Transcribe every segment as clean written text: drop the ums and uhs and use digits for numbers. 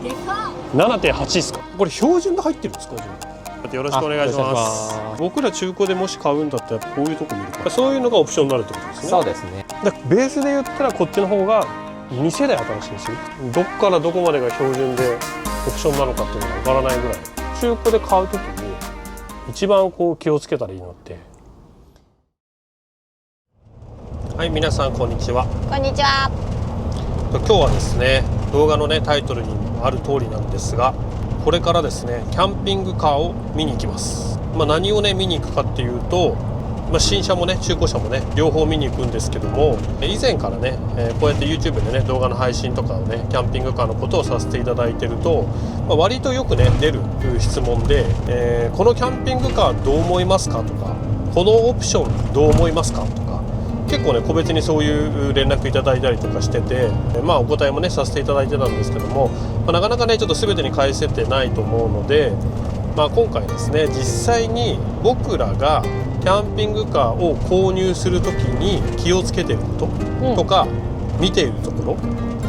でかっ。 7.8 ですか。これ標準で入ってるんですか。よろしくお願いします。僕ら中古でもし買うんだったらこういうとこ見るから、そういうのがオプションになるってことですね。そうですね。だからベースで言ったらこっちの方が2世代新しいんですよ。どっからどこまでが標準でオプションなのかっていうのがわからないぐらい。中古で買うときに一番こう気をつけたらいいのって。はい、皆さんこんにちは。こんにちは。今日はですね、動画のねタイトルにもある通りなんですが、これからですねキャンピングカーを見に行きます。何をね見に行くかっていうと、新車もね中古車もね両方見に行くんですけども、以前からね、こうやって YouTube でね動画の配信とかをねキャンピングカーのことをさせていただいてると、割とよくね出る質問で、このキャンピングカーどう思いますかとか、このオプションどう思いますかとか、結構ね個別にそういう連絡いただいたりとかしてて、お答えもねさせていただいてたんですけども、なかなかねちょっと全てに返せてないと思うので、今回ですね実際に僕らがキャンピングカーを購入するときに気をつけていることとか、見ているところ、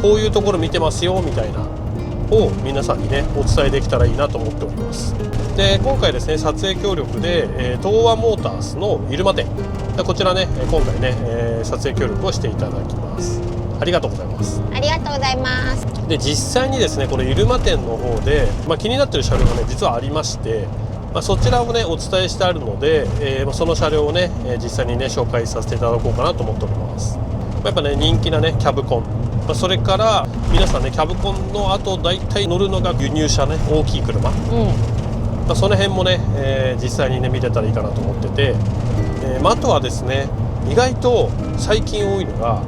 こういうところ見てますよみたいなを皆さんにねお伝えできたらいいなと思っております。で今回ですね撮影協力で、東和モータースの入間店、こちらね今回ね、撮影協力をしていただきます。ありがとうございます。ありがとうございます。で実際にですねこの入間店の方で、気になってる車両がね実はありまして、そちらをねお伝えしてあるので、その車両をね実際にね紹介させていただこうかなと思っております。やっぱね人気なねキャブコン、それから皆さんねキャブコンの後大体乗るのが輸入車ね大きい車、その辺もね、実際にね見てたらいいかなと思ってて、あとはですね意外と最近多いのが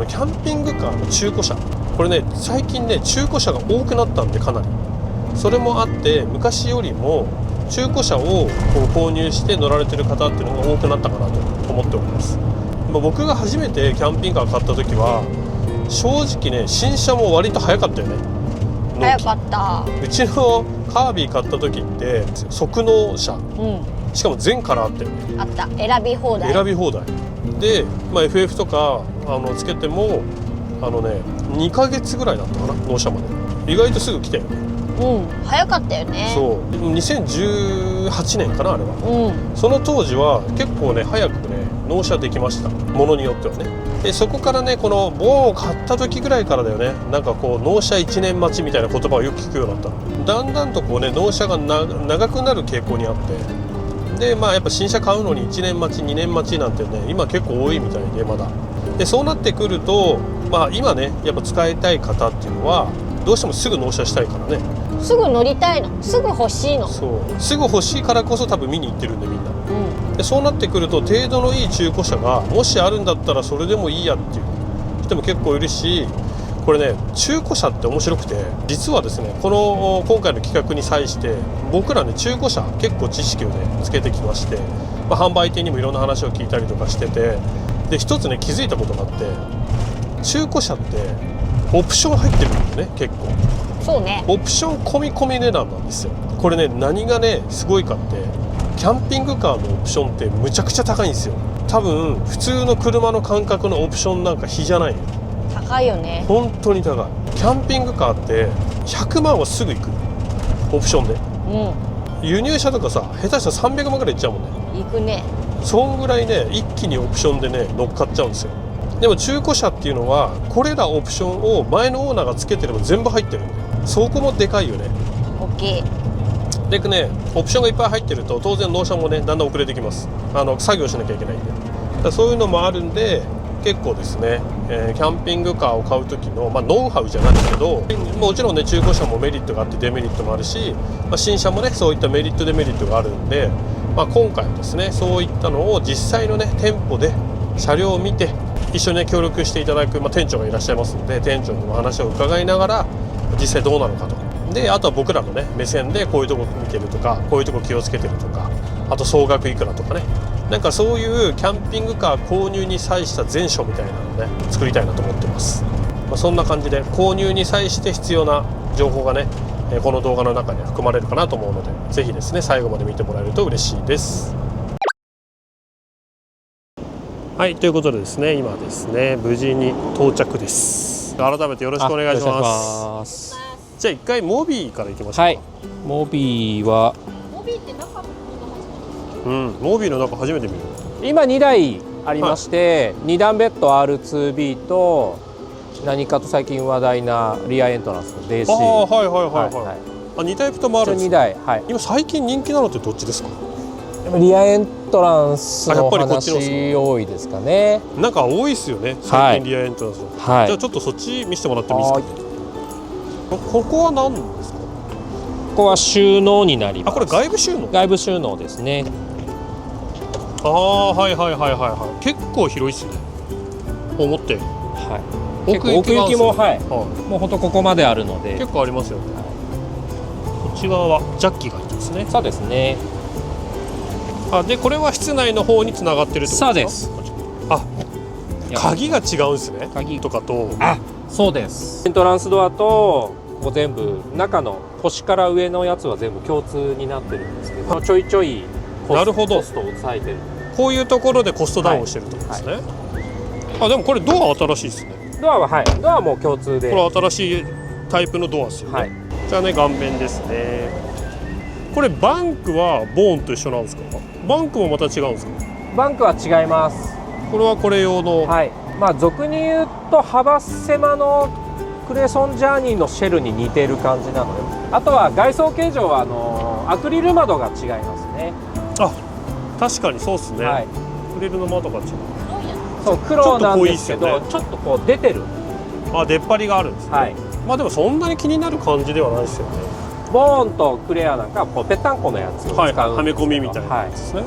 キャンピングカーの中古車。これね最近ね中古車が多くなったんで、かなりそれもあって昔よりも中古車をこう購入して乗られてる方っていうのが多くなったかなと思っております。僕が初めてキャンピングカー買った時は正直ね新車も割と早かったよね。早かった。うちのカービィ買った時って即納車、しかも全カラーあったよね。あった。選び放題。選び放題で、FF とかつけても2ヶ月ぐらいだったかな、納車まで。意外とすぐ来たよね。早かったよね。そう2018年かなあれは、その当時は結構ね早くね納車できました、ものによってはね。でそこからねこのボーンを買った時ぐらいからだよね、なんかこう納車1年待ちみたいな言葉をよく聞くようになったの。だんだんとこうね納車が長くなる傾向にあって、でやっぱ新車買うのに1年待ち2年待ちなんてね今結構多いみたいで、まだでそうなってくると、今ねやっぱ使いたい方っていうのはどうしてもすぐ納車したいからね、すぐ乗りたいの、すぐ欲しいの。そうすぐ欲しいからこそ多分見に行ってるんでみんな、でそうなってくると程度のいい中古車がもしあるんだったらそれでもいいやっていう人も結構いるし、これね中古車って面白くて、実はですねこの今回の企画に際して僕らね中古車結構知識をねつけてきまして、販売店にもいろんな話を聞いたりとかしてて、で一つね気づいたことがあって、中古車ってオプション入ってるんだよね結構。そうね。オプション込み込み値段なんですよ。これね何がねすごいかって、キャンピングカーのオプションってむちゃくちゃ高いんですよ。多分普通の車の感覚のオプションなんか比じゃないよ。高いよね。本当に高い。キャンピングカーって100万はすぐ行く、オプションで。輸入車とかさ下手したら300万ぐらいいっちゃうもんね。行くね。そんぐらいね一気にオプションでね乗っかっちゃうんですよ。でも中古車っていうのはこれらオプションを前のオーナーがつけてれば全部入ってるんで、そこもでかいよね。大きい。でねオプションがいっぱい入ってると当然納車もねだんだん遅れてきます。作業しなきゃいけないんで。だからそういうのもあるんで結構ですね、キャンピングカーを買う時の、ノウハウじゃないけど、もちろんね中古車もメリットがあってデメリットもあるし、新車もねそういったメリットデメリットがあるんで、今回はですねそういったのを実際のね店舗で車両を見て一緒にね協力していただく、店長がいらっしゃいますので、店長にも話を伺いながら実際どうなのかと。であとは僕らのね目線でこういうとこ見てるとか、こういうとこ気をつけてるとか、あと総額いくらとかね、なんかそういうキャンピングカー購入に際した全書みたいなのをね作りたいなと思ってます。そんな感じで購入に際して必要な情報がねこの動画の中に含まれるかなと思うので、ぜひですね最後まで見てもらえると嬉しいです。はい、ということでですね今ですね無事に到着です。改めてよろしくお願いします。じゃあ一回モビーから行きましょうか。はい。モビーはモビーって中もモビーの中初めて見る。今2台ありまして、2段ベッド R2B と何かと最近話題なリアエントランスの DC。ああ、はいはいはいはい。はいあ、2タイプともあるんです2ね。台、はい。今最近人気なのってどっちですか？リアエントランスのあやっぱりこっちの話多いですかね。なんか多いですよね。最近リアエントランスの。はい。じゃあちょっとそっち見せてもらってもいいですか？ここは何ですか？ここは収納になります。あ、これ外部収納。外部収納ですね。ああ、はいはいはいはいはい。結構広いですね。思って。はい。奥行き奥行きもはい。はもう本当ここまであるので。結構ありますよね。こっち側はジャッキが入ってますね。そうですね。あ、でこれは室内の方に繋がってるってことですか？そうです。あ、鍵が違うんですね。鍵とかと。あ、そうです。エントランスドアとここ全部中の腰から上のやつは全部共通になってるんですけど、ちょいちょいなるほどコストを抑えてる。こういうところでコストダウンをしてるってことですね。あ、でもこれドア新しいですね。ドアははい。ドアも共通で。これ新しいタイプのドアですよね。はい。じゃあね、顔面ですね。これバンクはボーンと一緒なんですか？バンクもまた違うんですか？バンクは違います。これはこれ用の。はい。まあ俗に言うと幅狭のクレソンジャーニーのシェルに似てる感じなので、あとは外装形状はアクリル窓が違いますね。あ、確かにそうですね。はい。グリルの窓が違う。そう黒なんですけど、ちょっと濃いっすよねちょっとこう出てる。あ、出っ張りがあるんですね。はい。まあでもそんなに気になる感じではないですよね。ボーンとクレアなんかはこうぺったんこのやつを使うんはい、ですけど、はめ込みみたいなはやつですね。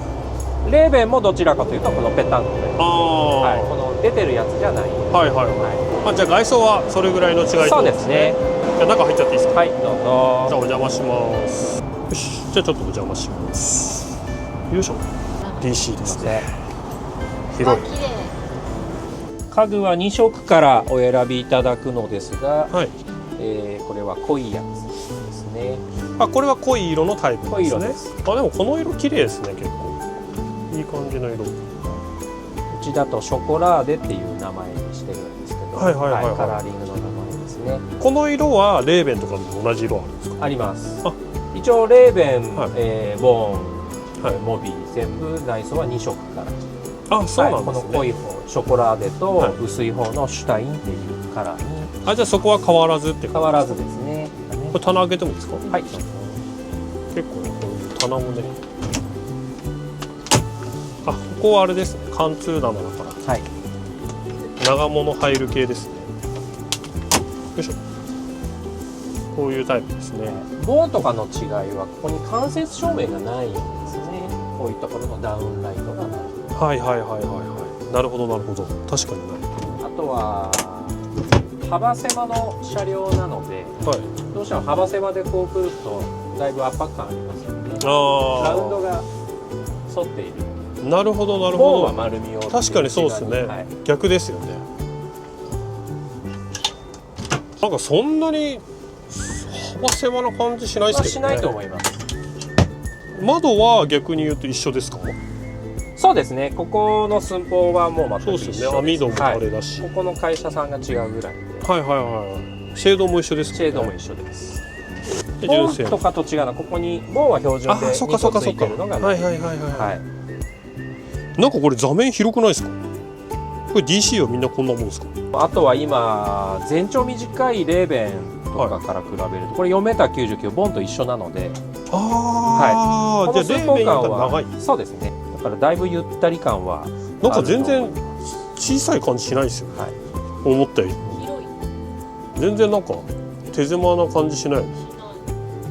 い。レーベンもどちらかというとこのぺったんこで、ああ、はい、この出てるやつじゃない。はいはいはい。あ、じゃあ外装はそれぐらいの違いってことそうですね。じゃあ中入っちゃっていいですか？はい、どうじゃあぞ。お邪魔します。よし、じゃあちょっとお邪魔します。よいしょ。DC ですね。広い。綺麗。家具は2色からお選びいただくのですが、はい。これは濃いやつですね。あ、これは濃い色のタイプですね。濃い色です。あ、でもこの色綺麗ですね、結構。いい感じの色。うちだとショコラーデっていう名前にしてるんですけど、はいはいはいはいカラーリングの名前ですね。この色はレーベンとかでも同じ色あるんですか？ありますあ。一応レーベン、はいボーン、はいモビー全部内装は2色から。あ、そうなんですね。この濃い方ショコラーデとはい薄い方のシュタインっていうカラーにあ、じゃあそこは変わらずって変わらずですね。これ棚開けてもいいですか？はい。結構ね、こういう棚もね。あ、ここはあれですね。貫通棚だからはい。長物入る系ですね。よいしょ。こういうタイプですね。ボーンとかの違いはここに間接照明がないんですね。こういうところのダウンライトがない。はいはいはいはいはい。なるほどなるほど。確かにない。あとは幅狭の車両なので、はい。どうしても幅狭でこう来るとだいぶ圧迫感ありますよね。ああ。ラウンドが沿っている。なるほどなるボーンはほど。丸みを。確かにそうですね。はい。逆ですよね。なんかそんなに幅狭な感じしないですけどね。しないと思います。窓は逆に言うと一緒ですか？そうですね。ここの寸法はもう全く一緒です。そうですよね。網戸もあれだし。ここの会社さんが違うぐらいで。はいはいはい。シェードも一緒ですもんね。シェードも一緒です。でボ純正ーンとかと違うのはここにボーンは標準であ、そっかそっかそっか。ついてるのがはいはいはいはい。はい。なんかこれ座面広くないですか？これ DC はみんなこんなもんですか？あとは今全長短いレーベンとかから比べると、これ 4m99 ボーンと一緒なので、ああ、このじゃあレーベンよりは長い。そうですね。だからだいぶゆったり感はなんか全然あると思い小さい感じしないですよ。ます。はい。思ったより。広い。全然なんか手狭な感じしないです。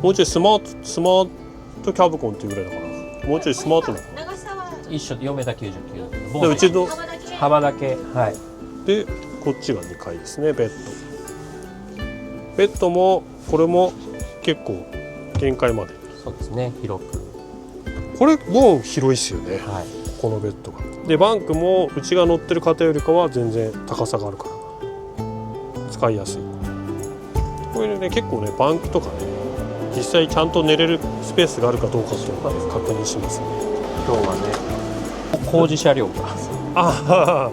もうちょいスマートキャブコンっていうぐらいだからもうちょいスマートな。長さは一緒で 4m99 ボでーンうちの幅だけ。幅だけ。はい。でこっちが2階ですね。ベッドもこれも結構限界まで。そうですね。広く。これも広いですよね。はい。このベッドが。でバンクもうちが乗ってる方よりかは全然高さがあるから使いやすい。これね結構ねバンクとかね実際ちゃんと寝れるスペースがあるかどうかっていうのを確認しますね。今日はね工事車両があ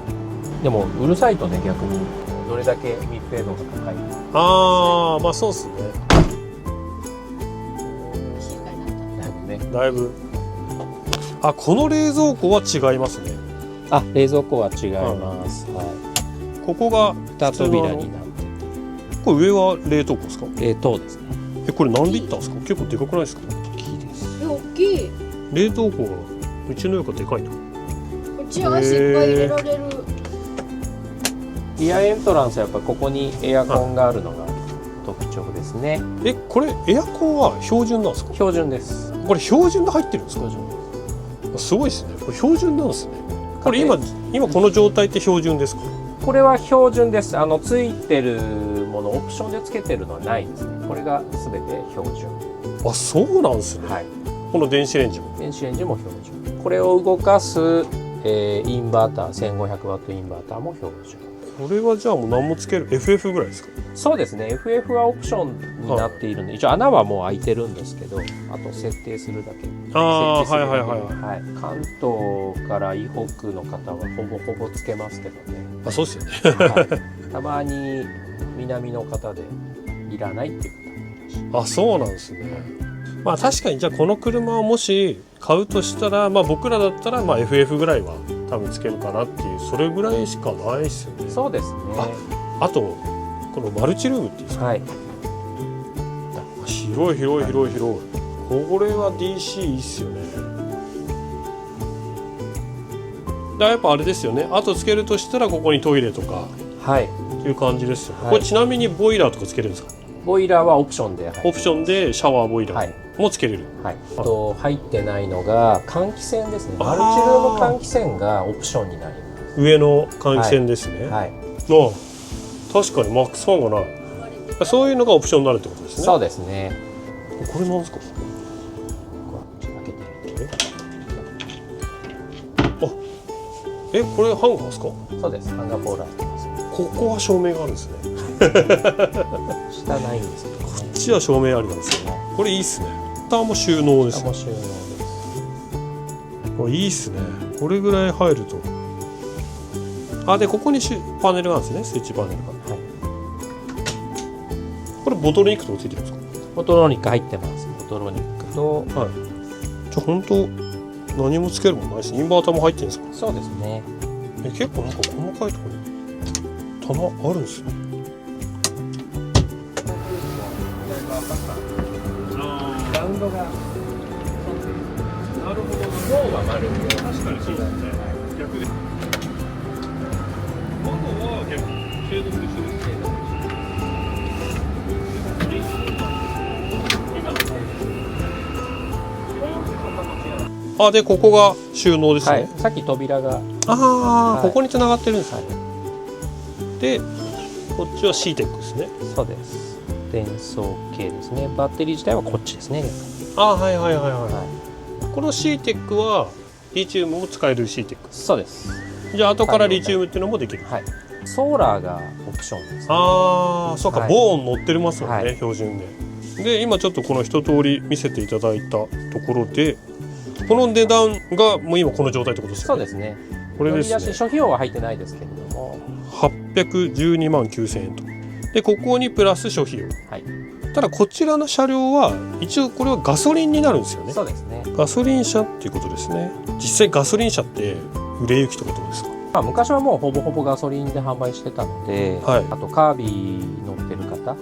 でもうるさいとね逆にどれだけ密閉度が高いか。ああ、まあそうっすね。静かになっだいぶね。だいぶ。あ、この冷蔵庫は違いますね。あ、冷蔵庫は違います。はい。ここが二扉になってこれ上は冷凍庫ですか？冷凍ですね。これ何リッターですか？結構でかくないですか？大きいです。た。大きい。冷凍庫がうちのよりかでかいな。うちは足いっぱい入れられる。リアエントランスはやっぱここにエアコンがあるのが特徴ですね。これエアコンは標準なんですか？標準です。これ標準で入ってるんですか？標準。すごいですね。これ標準なんですね。これ今この状態って標準ですか？これは標準です。ついてるものオプションでつけてるのはないですね。これがすべて標準。あ、そうなんですね。はい。この電子レンジも。電子レンジも標準。これを動かす、インバーター、1500ワットインバーターも標準。これはじゃあもう何もつける FF ぐらいですか？そうですね。FF はオプションになっているんで、一応穴はもう開いてるんですけど、あと設定するだけ。ああ、設定するだけはいはいはい。はい。関東から以北の方はほぼほぼつけますけどね。あ、そうですよね。はい、たまに南の方でいらないっていう方もいるし。あ、そうなんですね。まあ確かにじゃあこの車をもし買うとしたら、まあ僕らだったらまあ FF ぐらいは多分つけるかなっていう、それぐらいしかないですよね。そうですね。あとこのマルチルームっていうんですか？はい。広い広い広い広い。これは DC いいっすよね。だからやっぱあれですよね。あとつけるとしたらここにトイレとかはい。っていう感じですよね。はいこれちなみにボイラーとかつけるんですか？ボイラーはオプションで、はい、オプションでシャワーボイラはいーもつけれる。はい。入ってないのが換気扇ですね。あーマルチルーム換気扇がオプションになりま上の換気扇ですね。す。はい。あ、確かにマックスファンがない。そういうのがオプションになるってことですね。そうですね。これなんですか？開けて。これハンガーですか？そうです。ハンガーポール入ってます。ここは照明があるんですね。下ないんですけどね。こっちは照明ありなんですよ。これいいっすね。下も収納ですね。下も収納です。これいいっすね。これぐらい入ると。あ、でここにパネルがあるんですね。スイッチパネルが。はい。これボトルニックとかついてるんですか？ボトロニック入ってます。ボトロニックと、はい。じゃあ本当何もつけるもんないです。インバーターも入ってるんですか？そうですね。結構なんか細かいところに棚あるんですよ。ラウンドが。なるほど。脳は丸みで。確かにそうですね。逆で。窓は逆にシェードと一緒ですね。あ、でここが収納ですね。はい。さっき扉が。ああ、はいここに繋がってるんですね。はい。で、こっちは CTEC ですね。そうです。伝送系ですね。バッテリー自体はこっちですね。ああ、はいはいはいはい。はこの CTEC はリチウムも使える CTEC。い。そうです。じゃあ後からリチウムっていうのもできる。はい。ソーラーがオプションです、ね。ああ、そうか、はいボーン乗ってますもんね、はい標準で。で、今ちょっとこの一通り見せていただいたところで、この値段がもう今この状態ってことですよね。そうですね。これです乗り出しね。諸費用は入ってないですけれども。 812万9000円と。で、ここにプラス諸費用。はい。ただこちらの車両は一応これはガソリンになるんですよね。そうですね。ガソリン車っていうことですね。実際ガソリン車って売れ行きとかどうですか？まあ、昔はもうほぼほぼガソリンで販売してたので、はいあとカービィ乗ってる方、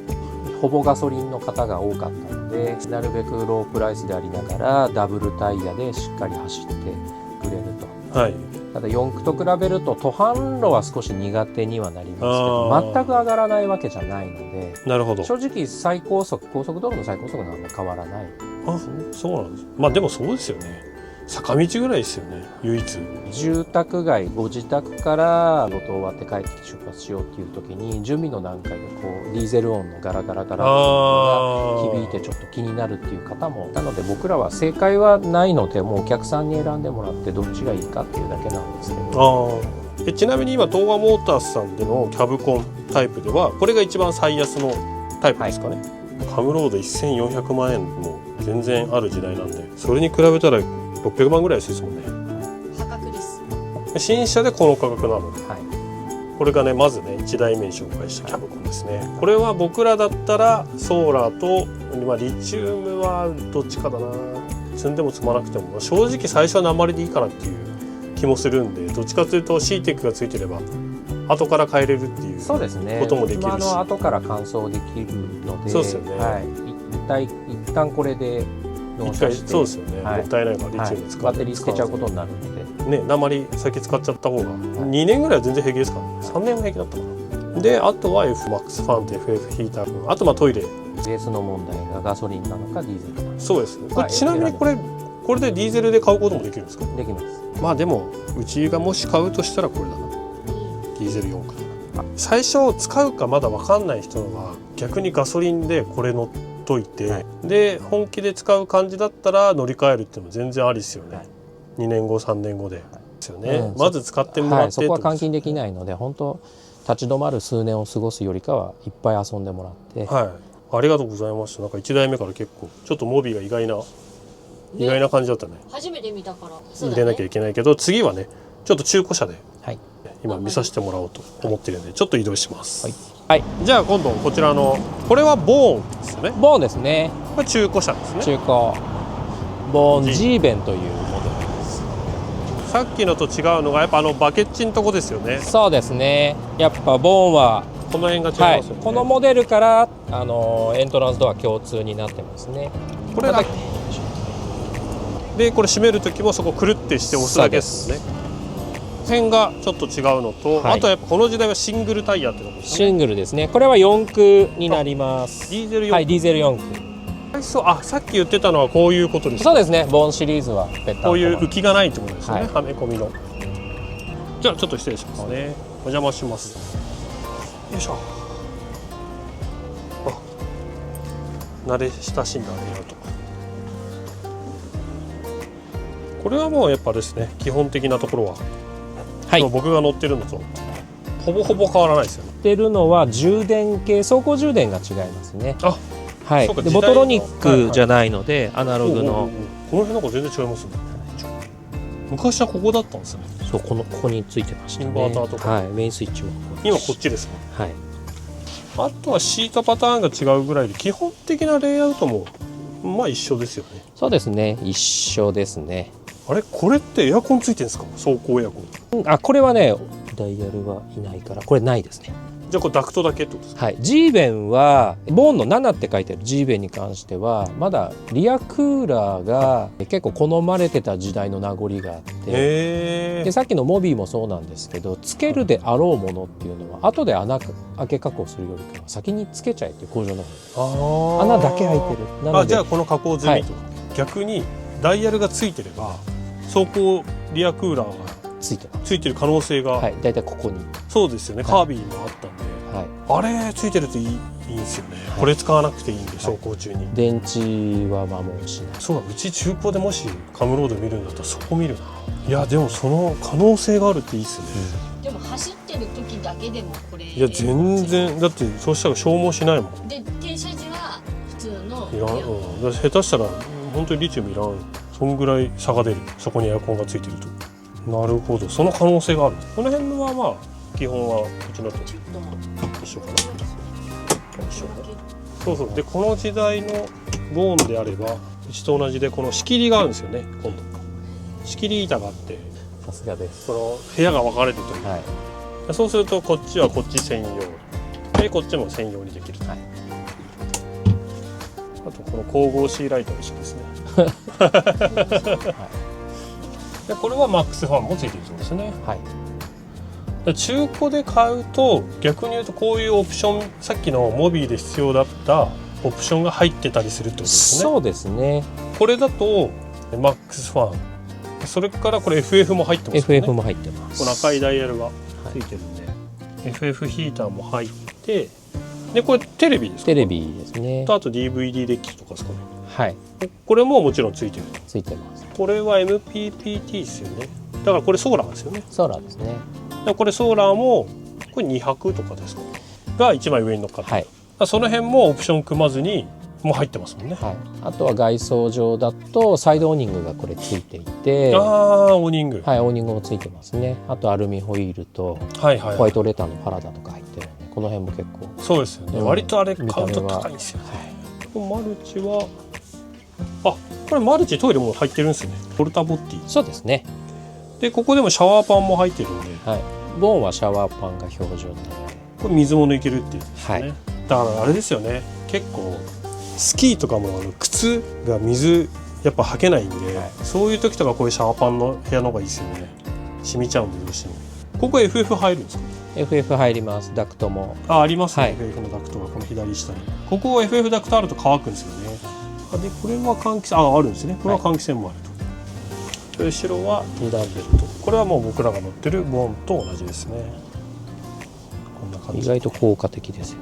ほぼガソリンの方が多かったので、なるべくロープライスでありながらダブルタイヤでしっかり走ってくれると。はい。ただ四駆と比べると途半路は少し苦手にはなりますけど、あー全く上がらないわけじゃないので、なるほど。正直最高速、高速道路の最高速なんか変わらないあ、そうなんです。まあでもそうですよね。坂道ぐらいですよね、唯一。住宅街、ご自宅から仕事終わって帰ってきて出発しようっていう時に準備の段階でこうディーゼル音のガラガラガラあが響いてちょっと気になるっていう方も、なので僕らは正解はないので、もうお客さんに選んでもらってどっちがいいかっていうだけなんですけど。ちなみに今東和モータースさんでのキャブコンタイプではこれが一番最安のタイプですかね。カムロード1400万円も全然ある時代なんで、それに比べたら600万ぐらい安いですもんね。破格です。新車でこの価格なので、はい、ここれがねまずね1台目に紹介したキャブコンですね。これは僕らだったらソーラーと、まあ、リチウムはどっちかだな。積んでも積まなくても正直最初は鉛でいいかなっていう気もするんで、どっちかというと CTEC がついてれば後から変えれるっていうそうですね。こともできるし、後から乾燥できるので、そうですよね。はい、一旦これで納車して、そうですよね、はい、もったいないからリチウム使う、バッテリー捨てちゃうことになるのでね、鉛先使っちゃった方が2年ぐらいは全然平気ですから、ね、3年も平気だったかな。であとは FMAX ファンと FF ヒーター、あとまあトイレ、ベースの問題がガソリンなのかディーゼルなのか。そうですね。これちなみにこれでディーゼルで買うこともできるんですか？できます。まあでもうちがもし買うとしたらこれだな、ディーゼル4駆だな。最初使うかまだ分かんない人は逆にガソリンでこれ乗っといて、はい、で本気で使う感じだったら乗り換えるっていうのも全然ありですよね、はい、2年後3年後で、ですよね、まず使ってもらって、はい、そこは換金できないので本当立ち止まる数年を過ごすよりかはいっぱい遊んでもらって、はい、ありがとうございました。なんか1台目から結構ちょっとモビーが意外な感じだったね。初めて見たから、入れなきゃいけないけど、次はねちょっと中古車で、はい、今見させてもらおうと思ってるんで、ちょっと移動します。はい、じゃあ今度こちらのこれはボーンですよね。ボーンですね。これ中古車ですね。中古ボーン G ベンというモデルです。さっきのと違うのがやっぱバケッチのとこですよね。そうですね。やっぱボーンはこの辺が違いますよね、はい、このモデルからエントランスドア共通になってますね。これだけでこれ閉める時もそこくるってして押すだけですね。辺がちょっと違うのと、はい、あとはやっぱこの時代はシングルタイヤってことですね。シングルですね。これは4駆になります。ディーゼル4駆、はい、ディーゼル4駆。そう、あ、さっき言ってたのはこういうことです。そうですね。ボーンシリーズはこういう浮きがないってことですよね、はい、はめ込みの。じゃあちょっと失礼しますね、はい、お邪魔します。よいしょ。あ、慣れ親しんだレイアウト。これはもうやっぱですね、基本的なところは、はい、僕が乗ってるのとほぼほぼ変わらないですよね。乗ってるのは充電系、走行充電が違いますね。あ、はい、でボトロニックじゃないので、はいはい、アナログのこの辺なんか全然違いますね。昔はここだったんですね。そう、ここについてましたね。インバーターとか、はい、メインスイッチも今こっちですね。はい。あとはシートパターンが違うぐらいで基本的なレイアウトもまあ一緒ですよね。そうですね、一緒ですね。あれ、これってエアコンついてるんですか？走行エアコン。あ、これはね、ダイヤルはいないからこれないですね。じゃあこれダクトだけってことですか？はい、G ベンはボーンの7って書いてある G ベンに関してはまだリアクーラーが結構好まれてた時代の名残があって、でさっきのモビーもそうなんですけど、つけるであろうものっていうのは後で穴開け加工するよりかは先につけちゃえっていう工場の方で穴だけ開いてる。なので、じゃあこの加工済みとか、はい、逆にダイヤルがついてれば走行リアクーラーがついてる可能性が、はい、だいたいここに。そうですよね、カービィもあったんで、はい、あれついてるといいんですよね、はい、これ使わなくていいんで、走行中に、はい、電池は摩耗しない。そうだ、うち中古でもしカムロード見るんだったらそこ見るな。いやでもその可能性があるっていいっすね、うん、でも走ってる時だけでもこれ、いや全然だって、そうしたら消耗しないもん。で停車時は普通のいらん、うん、下手したら本当にリチウムいらん、そんぐらい差が出る、そこにエアコンがついてると。なるほど、その可能性がある。この辺はまあ基本はうちのと一緒かな。一緒かな。そうそう。でこの時代のボーンであればうちと同じでこの仕切りがあるんですよね。今度仕切り板があって、さすがです。その部屋が分かれてるという、はい、そうするとこっちはこっち専用でこっちも専用にできると、はい、あとこの光合シーライトも一緒ですね。はい、でこれはマックスファンもついてるそうですね。はい、中古で買うと逆に言うとこういうオプション、さっきのモビーで必要だったオプションが入ってたりするってことですね。そうですね。これだとマックスファン、それからこれ FF も入ってますよね。 FF も入ってます。この赤いダイヤルがついてるんで、はい、FF ヒーターも入って、でこれテレビですか？テレビですね。あと DVD デッキとかですかね。はい、これももちろんついてる。ついてます。これは MPPT ですよね。だからこれソーラーですよね。ソーラーですね。これソーラーもこれ200とかですかが一枚上に乗っかってる、はい、その辺もオプション組まずにもう入ってますもんね。はい、あとは外装上だとサイドオーニングがこれついていて、ああ、オーニング。はい、オーニングもついてますね。あとアルミホイールとはいはい、ホワイトレターのパラダとか入ってるんで、この辺も結構そうですよね。割とあれ買うと高いんですよね。はい、マルチは、あ、これマルチトイレも入ってるんですよね。ポルタボッティ。そうですね。で、ここでもシャワーパンも入ってるんで、はい、ボーンはシャワーパンが標準なので、これ水も抜けるっていうですね。はい、だからあれですよね。結構スキーとかも靴が水やっぱ履けないんで、はい、そういう時とかこういうシャワーパンの部屋の方がいいですよね。染みちゃうんでどうしても。ここ FF 入るんですか？ FF 入ります。ダクトもありますね、はい、FF のダクトがこの左下に。ここ FF ダクトあると乾くんですよね。でこれは換気扇あるんですね。これは換気扇もあると、はい、後ろは2段ベルト。これはもう僕らが乗ってるボーンと同じですね。こんな感じ。意外と効果的ですよ。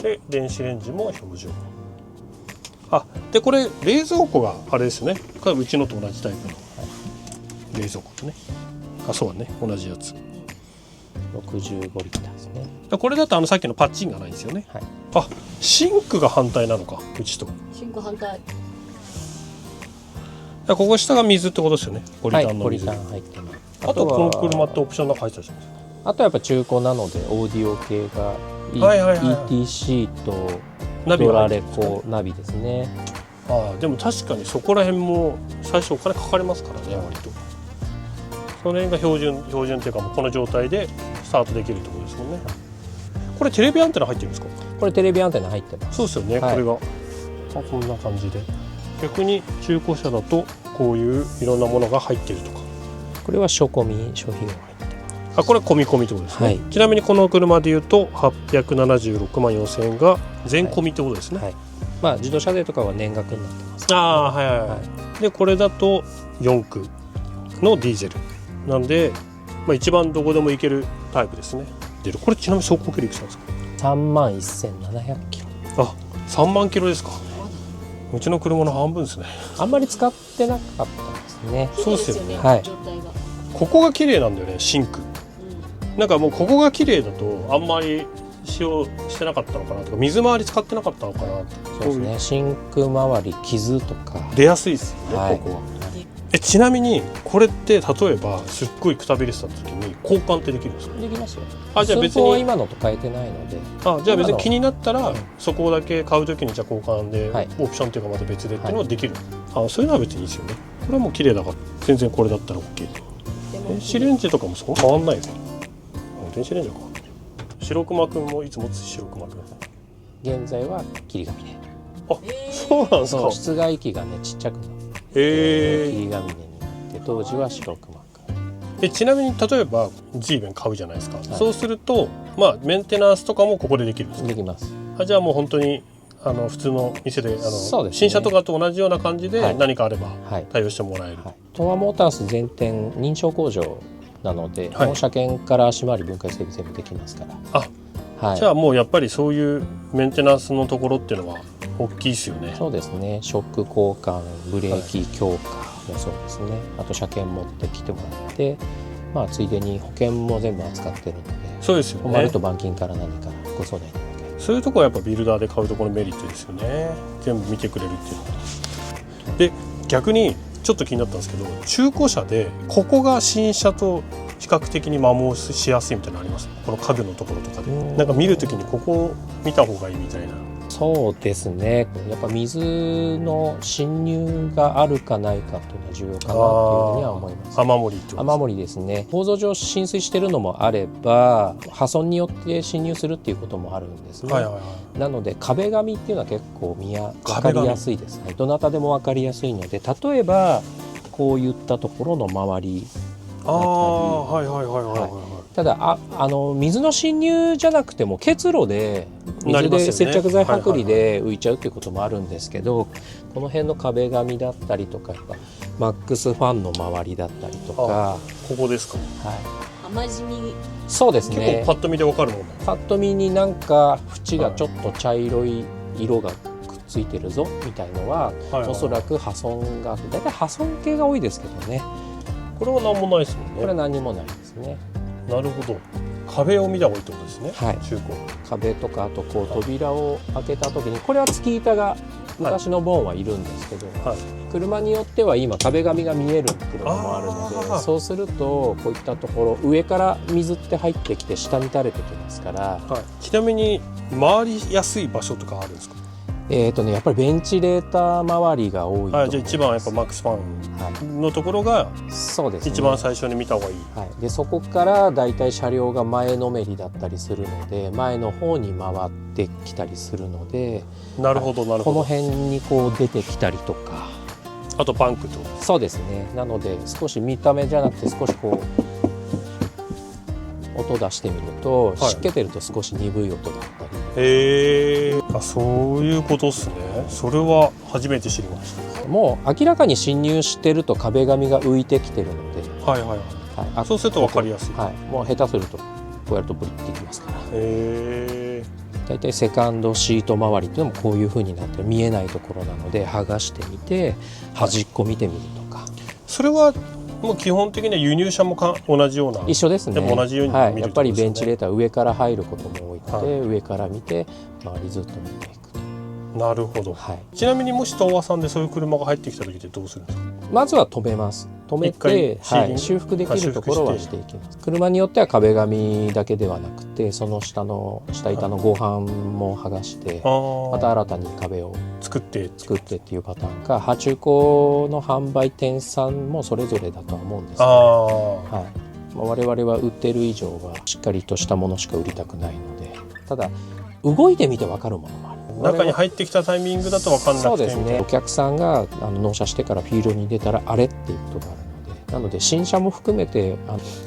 で電子レンジも標準。あ、でこれ冷蔵庫があれですよね。これうちのと同じタイプの冷蔵庫とね。あ、そうだね、同じやつ。65リッターですね。これだとさっきのパッチンがないんですよね。はい、あ、シンクが反対なのか、うちと。シンク反対。ここ下が水ってことですよね。ポリはい、タンの水。ポリタン入ってます。あとこの車ってオプションの中入ってたじゃないですか。あとはやっぱ中古なのでオーディオ系が、はいはいはいはい、ETC とナビドラレが入ってるんですかね。コナビですね。ああ、でも確かにそこら辺も最初お金かかりますからね、割と。その辺が標準っていうか、もうこの状態でスタートできるってことですもんね。これテレビアンテナ入ってるんですか？これテレビアンテナ入ってます。そうですよね、はい、これが。あ、こんな感じで。逆に中古車だとこういういろんなものが入ってるとか。これは初込み初費用入ってます。あ、これ込み込みってことですね。はい、ちなみにこの車でいうと876万4000円が全込みってことですね。はいはい、まあ自動車税とかは年額になってます。ああ、はいはいはい。はい、でこれだと4区のディーゼルなんで、まあ、一番どこでも行けるタイプですね。でこれちなみに走行距離いくつなんですか？3万1700キロ。あ、3万キロですか。うちの車の半分ですね。あんまり使ってなかったですね。そうですよね。はい、状態がここが綺麗なんだよね、シンク。なんかもうここが綺麗だとあんまり使用してなかったのかなとか、水回り使ってなかったのかなって。そうですね。シンク周り傷とか出やすいですよね、はい、ここは。ちなみにこれって例えばすっごいくたびれてた時に交換ってできるんですか？できますよ。あ、じゃあ別に寸法は今のと変えてないので。あ、じゃあ別に気になったら、うん、そこだけ買う時にじゃあ交換で、はい、オプションっていうかまた別でっていうのはできる、はい、あ、そういうのは別にいいですよね。これはもう綺麗だから全然これだったら OK。 電子レンジとかもそこ変わんないですか？電子レンジは変わんない。白熊くんもいつもつ白熊くん。現在は霧紙で。あ、そうなんですか。室外機がねちっちゃくなって霧紙になって当時は白熊くん。ちなみに例えば G 弁買うじゃないですか、はい、そうするとまあメンテナンスとかもここでできるんですか？できます。あ、じゃあもう本当に普通の店でそうですね、新車とかと同じような感じで何かあれば対応してもらえる、はいはい、東和モータース全店認証工場なので、はい、もう車検から足回り分解整備全部できますから。あ、はい、じゃあもうやっぱりそういうメンテナンスのところっていうのは大きいですよね。そうですね。ショック交換、ブレーキ強化もそうですね、はい、あと車検持ってきてもらって、まあ、ついでに保険も全部扱ってるので、そうですよね。困ると板金から何からご相談いただける。そういうところはやっぱビルダーで買うところのメリットですよね。全部見てくれるっていうのは。で逆にちょっと気になったんですけど、中古車でここが新車と比較的に摩耗しやすいみたいなのあります？この家具のところとかでなんか見るときにここを見た方がいいみたいな。そうですね。やっぱ水の侵入があるかないかというのは重要かなというふうには思います。雨漏りってことですか？雨漏りですね。構造上浸水しているのもあれば破損によって侵入するっていうこともあるんですね、はいはいはい、なので壁紙っていうのは結構分かりやすいです、はい、どなたでも分かりやすいので、例えばこういったところの周りだったり、はいはいはいはい、はい、ただ水の侵入じゃなくても結露で水で接着剤剥離で浮いちゃうっていうこともあるんですけど、この辺の壁紙だったりとかマックスファンの周りだったりとか。ここですか？はい、甘染み。そうですね。結構パッと見で分かるもんね。パッと見になんか縁がちょっと茶色い色がくっついてるぞみたいのは、おそらく破損があって、だいたい破損系が多いですけどね。これは何もないですもんね。これは何もないですね。なるほど。壁を見た方がいいってことですね、はい、中古。壁とかあとこう扉を開けた時に、これは突き板が昔のボンはいるんですけど、はい、車によっては今壁紙が見える車もあるので、そうするとこういったところ上から水って入ってきて下に垂れてきますから、はい、ちなみに回りやすい場所とかあるんですか？やっぱりベンチレーター周りが多いと思います。じゃあ一番やっぱマックスファンのところがそうですね、一番最初に見た方がいい。はい、でそこからだいたい車両が前のめりだったりするので、前の方に回ってきたりするので、なるほどなるほど。この辺にこう出てきたりとか、あとパンクってことですか？そうですね。なので少し見た目じゃなくて少しこう音出してみると、はい、湿気てると少し鈍い音だったり。へえ、そういうことですね。それは初めて知りました。もう明らかに侵入してると壁紙が浮いてきてるので、はいはいはい、はい、そうすると分かりやすい。はい、もう下手するとこうやるとブリっていきますから。へえ。だいたいセカンドシート周りっていうのもこういう風になって見えないところなので、剥がしてみて端っこ見てみるとか。それはもう基本的には輸入車も同じような、一緒ですね。でも同じように見る、はい、やっぱりベンチレーター上から入ることも多いので、はい、上から見て周りずっと見ていくと。なるほど、はい、ちなみにもし東和さんでそういう車が入ってきた時ってどうするんですか？まずは止めます。止めて、はい、修復できるところはしていきます。車によっては壁紙だけではなくて、その下板の合板も剥がして、また新たに壁を作ってっていうパターンか、中古の販売店さんもそれぞれだとは思うんですけど、はい、我々は売ってる以上はしっかりとしたものしか売りたくないので、ただ動いてみて分かるものもある。中に入ってきたタイミングだと分かんなくて、そうですね、お客さんが納車してからフィールドに出たらあれっていうことがあるので、なので新車も含めて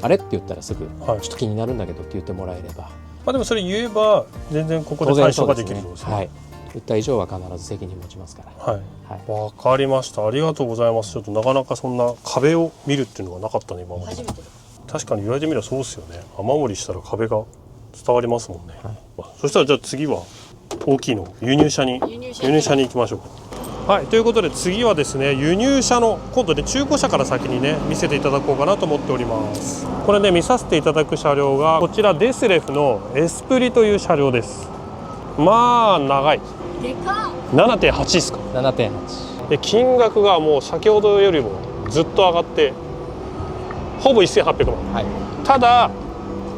あれって言ったらすぐ、ちょっと気になるんだけどって言ってもらえれば、でもそれ言えば全然ここで対処ができるんですね。はい、売った以上は必ず責任持ちますから。はい、分かりました。ありがとうございます。ちょっとなかなかそんな壁を見るっていうのがなかったね今まで。確かに言われてみればそうですよね。雨漏りしたら壁が伝わりますもんね。そしたらじゃあ次は大きいの輸入車に行きましょうか。はい、ということで次はですね、輸入車の今度ね中古車から先にね見せていただこうかなと思っております。これね見させていただく車両がこちらデスレフのエスプリという車両です。まあ長い。でかっ。 7.8 ですか。 7.8 で金額がもう先ほどよりもずっと上がってほぼ1800万、はい、ただ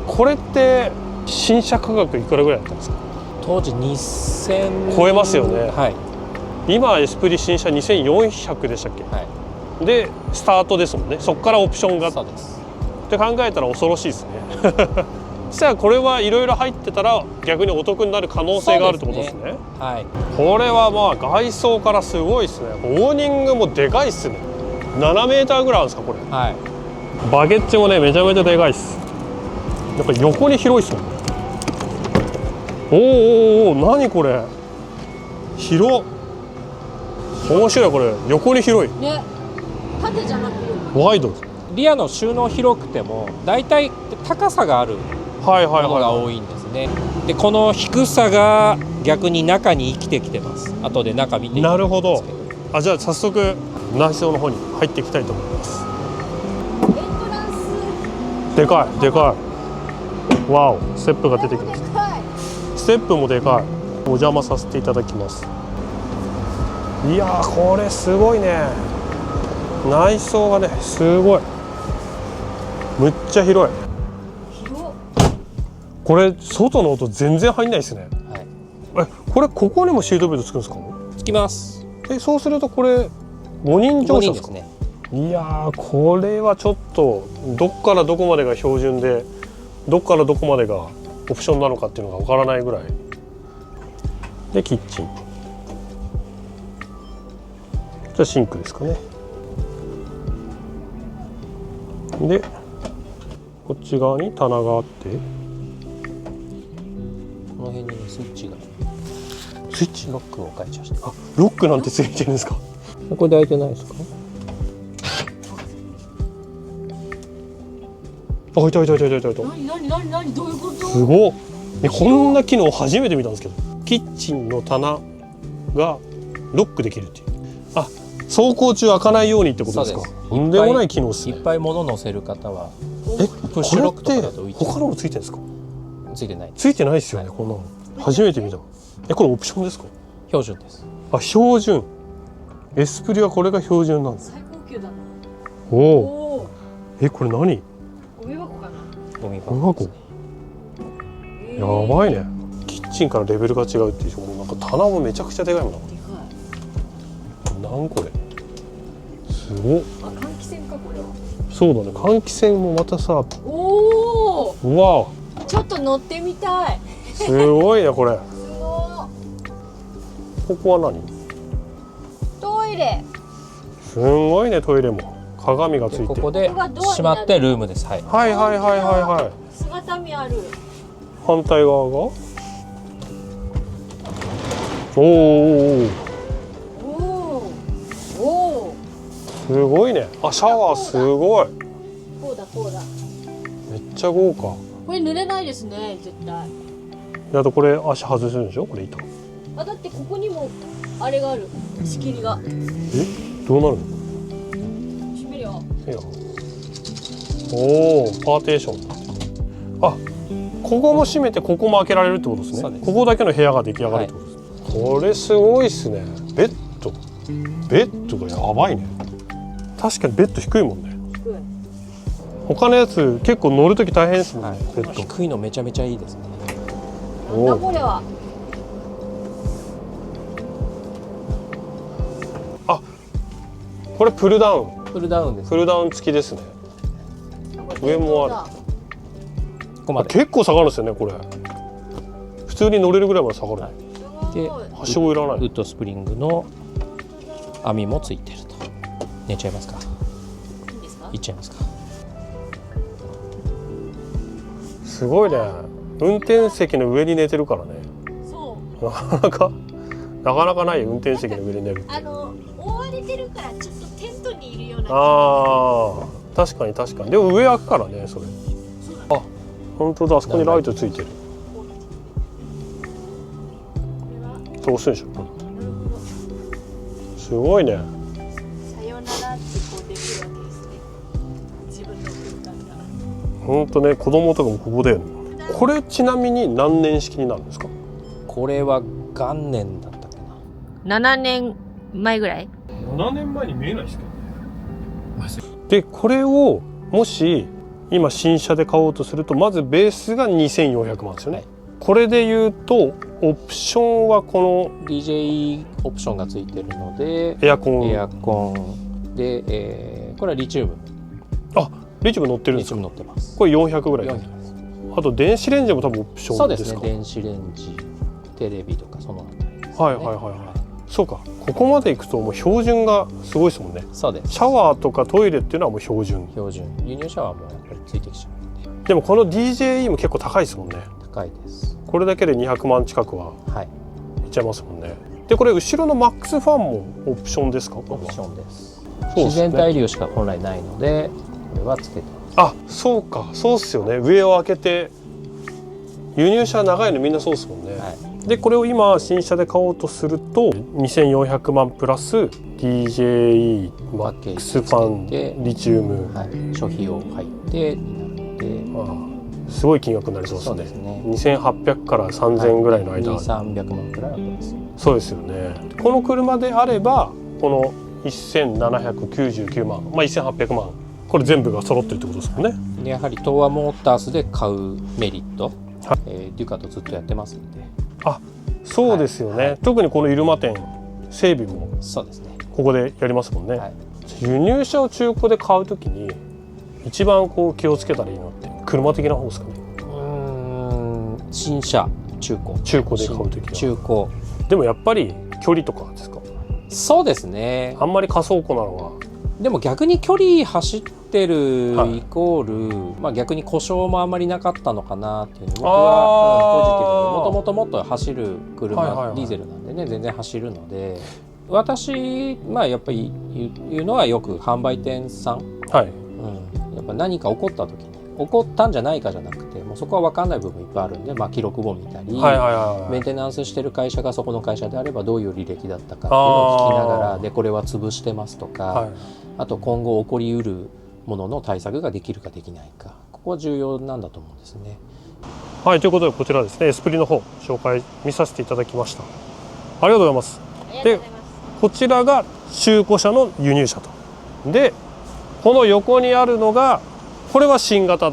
これって新車価格いくらぐらいだったんですか？当時2000超えますよね。はい、今エスプリ新車2400でしたっけ？はい、でスタートですもんね。そこからオプションがって考えたら恐ろしいですね。そしたらこれはいろいろ入ってたら逆にお得になる可能性があるってことですね。はい、これはまあ外装からすごいですね。オーニングもでかいっすね。7メーターぐらいあるんですかこれ。はい、バゲッジもねめちゃめちゃでかいっす。やっぱり横に広いっすもんね。おお何これ広っ。面白い。これ横に広いね。縦じゃなくてワイド。リアの収納広くてもだいたい高さがあるものが多いんですね。でこの低さが逆に中に生きてきてます。後で中見ていきますけど。なるほど。じゃあ早速内装の方に入っていきたいと思います。エントランスでかいでかい。ワオ、ステップが出てきました。ステップもでかい。お邪魔させていただきます。いやーこれすごいね。内装がねすごい。むっちゃ広い。これ外の音全然入んないですね。はい、これここにもシートベルトつくんですか？つきます。そうするとこれ5人乗車ですか？ね、いやーこれはちょっとどっからどこまでが標準でどっからどこまでがオプションなのかっていうのがわからないぐらいで、キッチン、じゃあシンクですかね。でこっち側に棚があって、この辺に、ね、スイッチロックを変えちゃいました。ロックなんてついてるんですか？これで開いてないですか？開いた。何どういうこと？すごっ。こんな機能初めて見たんですけど、キッチンの棚がロックできるっていう。走行中開かないようにってことですか？とんでもない機能ですね。いっぱい物乗せる方はプッシュロックとかだと他のもついてるんですか？ついてないです。ついてないですよね、はいこんなの初めて見た。これオプションですか？標準です。あ、標準。エスプリはこれが標準なんです。最高級だな。おおお。お。これ何？ゴミ箱かな。ゴミゴミ箱箱ですね。やばいね。キッチンからレベルが違うっていうし、もうなんか棚もめちゃくちゃでかいもんな。でかい。なんこれ。すごっ。あ、換気扇かこれは。そうだね。換気扇もまたさ、おお。うわ、ちょっと乗ってみたい。すごいねこれ。すごここは何？い。トイレ。すごいね、トイレも鏡がついてる。でここで閉まってルームです。はい。はいはいはいはいはい。姿見ある。反対側が。おお。おお。おお。すごいね。あ、シャワーすごい。こうだこうだ。めっちゃ豪華。これ濡れないですね、絶対。あとこれ足外するんでしょ、これ板。あ、だってここにもあれがある。仕切りが。どうなるの？閉めるよ。いいよ。おお、パーテーション。あ、ここも閉めてここも開けられるってことですね。そうです。ここだけの部屋が出来上がるってことです。これすごいっすね。ベッドがやばいね。確かにベッド低いもんね。低い。他のやつ結構乗るとき大変ですもんね、はい、ベッド。低いのめちゃめちゃいいですね。なんだこれは。これプルダウン。プルダウンです。プルダウン付きですね。上もある。ここまで。結構下がるんですよね、これ。普通に乗れるぐらいまで下がる。はいで、はしごいらない。ウッドスプリングの網もついてると。寝ちゃいますか？いいですか？いっちゃいますか？すごいね。運転席の上に寝てるからね。そう。なかなかないよ、運転席の上に寝る。覆われてるからちょっとテントにいるような。ああ、確かに確かに。でも上開くからね、それ。あ、本当だ、あそこにライトついてる。そう押すんでしょ。すごいね。さよならってこうできるわけですね。自分の空間が。本当ね、子供とかもここで。これちなみに何年式になるんですか？これは元年だったっけな。 7年前ぐらい。 7年前に見えないですけどね。でこれをもし今新車で買おうとすると、まずベースが2400万ですよね。はい、これで言うとオプションはこの DJ オプションがついてるので、エアコン。エアコンで、これはリチウム。あ、リチウム乗ってるんですか？リチウム乗ってます。これ400ぐらい。400です。あと電子レンジも多分オプションですか？そうですね。電子レンジ、テレビとかそのあたりですね。はいはいはいはい。そうか、ここまでいくともう標準がすごいですもんね。そうです。シャワーとかトイレっていうのはもう標準。標準。輸入シャワーもやっぱりついてきちゃうんででもこの DJE も結構高いですもんね。高いです。これだけで200万近くははい。いっちゃいますもんね。でこれ後ろのマックスファンもオプションですか？オプションです。そうですね自然対流しか本来ないので、これはつけてます。あ、そうか、そうっすよね。上を開けて、輸入車長いのみんなそうですもんね。はい。でこれを今新車で買おうとすると2400万プラス DJE マックスファンリチウム、はい、諸費用入ってになって、すごい金額になりそうですね。そうですね。 2800から3000ぐらいの間、2、300万くらいあるんですよ。そうですよね。この車であればこの1799万、まあ、1800万、これ全部が揃ってるってことですもんね。でやはり東和モータースで買うメリット、デュカとずっとやってますんで。あ、そうですよね、はい、特にこの入間店整備もそうですね、ここでやりますもんね、はい、輸入車を中古で買うときに一番こう気をつけたらいいのって車的な方ですかね？新車中古で買うときは中古でもやっぱり距離とかですか？そうですね。あんまり仮想庫なのはでも逆に距離走ってるはいイコール、まあ、逆に故障もあんまりなかったのかなっていうの僕は、ポジティブにもともともっと走る車、はいはいはい、ディーゼルなんでね全然走るので、私、まあ、やっぱり言うのはよく販売店さん、はい、やっぱ何か起こった時に起こったんじゃないかじゃなくてもうそこは分かんない部分いっぱいあるんで、まあ、記録簿見たり、はいはいはい、メンテナンスしてる会社がそこの会社であればどういう履歴だったかっていうのを聞きながらでこれは潰してますとか、はい、あと今後起こりうるものの対策ができるかできないか、ここは重要なんだと思うんですね。はい、ということでこちらですね、エスプリの方紹介見させていただきました。ありがとうございます。で、こちらが中古車の輸入車と。で、この横にあるのが、これは新車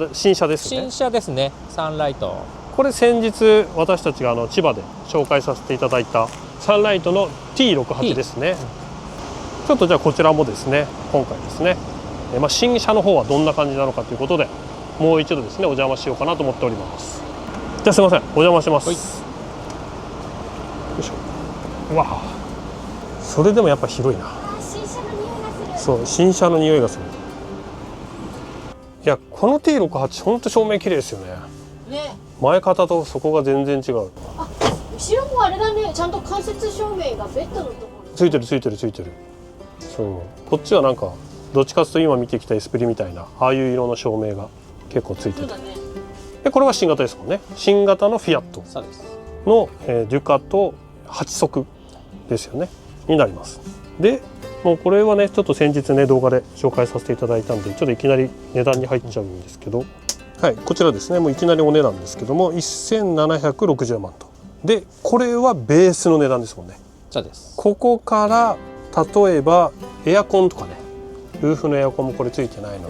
ですね。新車ですね。サンライト。これ先日私たちが千葉で紹介させていただいたサンライトの T68 ですね。ちょっとじゃあこちらもですね、今回ですね、新車の方はどんな感じなのかということで、もう一度ですねお邪魔しようかなと思っております。じゃあすいません、お邪魔します。よいしょ。うわあ、それでもやっぱ広いな。そう、新車の匂いがする。いや、この T68 本当照明綺麗ですよね。前方とそこが全然違う。あ、後ろもあれだね、ちゃんと間接照明がベッドのところついてる。そう、こっちはなんかどっちかというと今見てきたエスプリみたいなああいう色の照明が結構ついてる。でこれは新型ですもんね。新型のフィアットの、デュカト8速ですよねになります。でもうこれはねちょっと先日ね動画で紹介させていただいたんでちょっといきなり値段に入っちゃうんですけど、はい、こちらですね、もういきなりお値段ですけども1760万と。でこれはベースの値段ですもんね。そうです。ここから例えばエアコンとかね、ルーフのエアコンもこれついてないの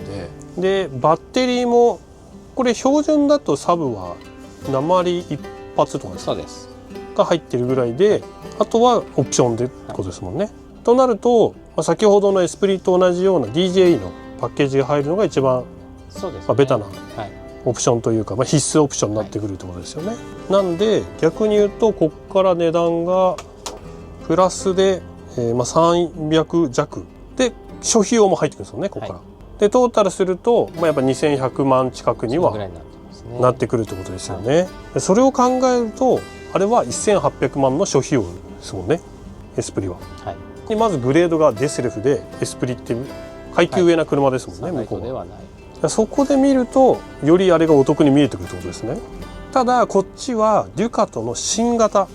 で、バッテリーもこれ標準だとサブは鉛一発とかそうですが入ってるぐらいで、あとはオプションでってことですもんね。となると、先ほどのエスプリと同じような DJE のパッケージが入るのが一番、そうですね、ベタなオプションというか、必須オプションになってくるってことですよね。なんで逆に言うとこっから値段がプラスで、300弱で諸費用も入ってくるんですよね、ここから。でトータルすると、やっぱ2100万近くにはなってくるってことですよね。それを考えるとあれは1800万の諸費用ですもんね、エスプリは。でまずグレードがデセルフでエスプリって階級上な車ですもんね、向こうは。そこで見るとよりあれがお得に見えてくるってことですね。ただこっちはデュカトの新型、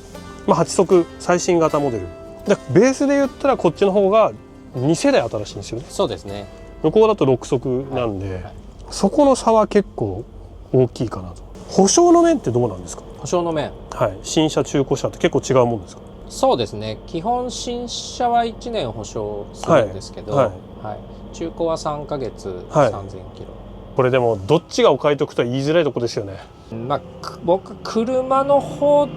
8速最新型モデルで、ベースで言ったらこっちの方が2世代新しいんですよね。そうですね。向こうだと6速なんで、そこの差は結構大きいかなと。保証の面ってどうなんですか？保証の面、はい、新車中古車って結構違うもんですか？そうですね。基本新車は1年保証するんですけど、中古は3ヶ月3000キロ。これでもどっちがお買い得とは言いづらいとこですよね。僕車の方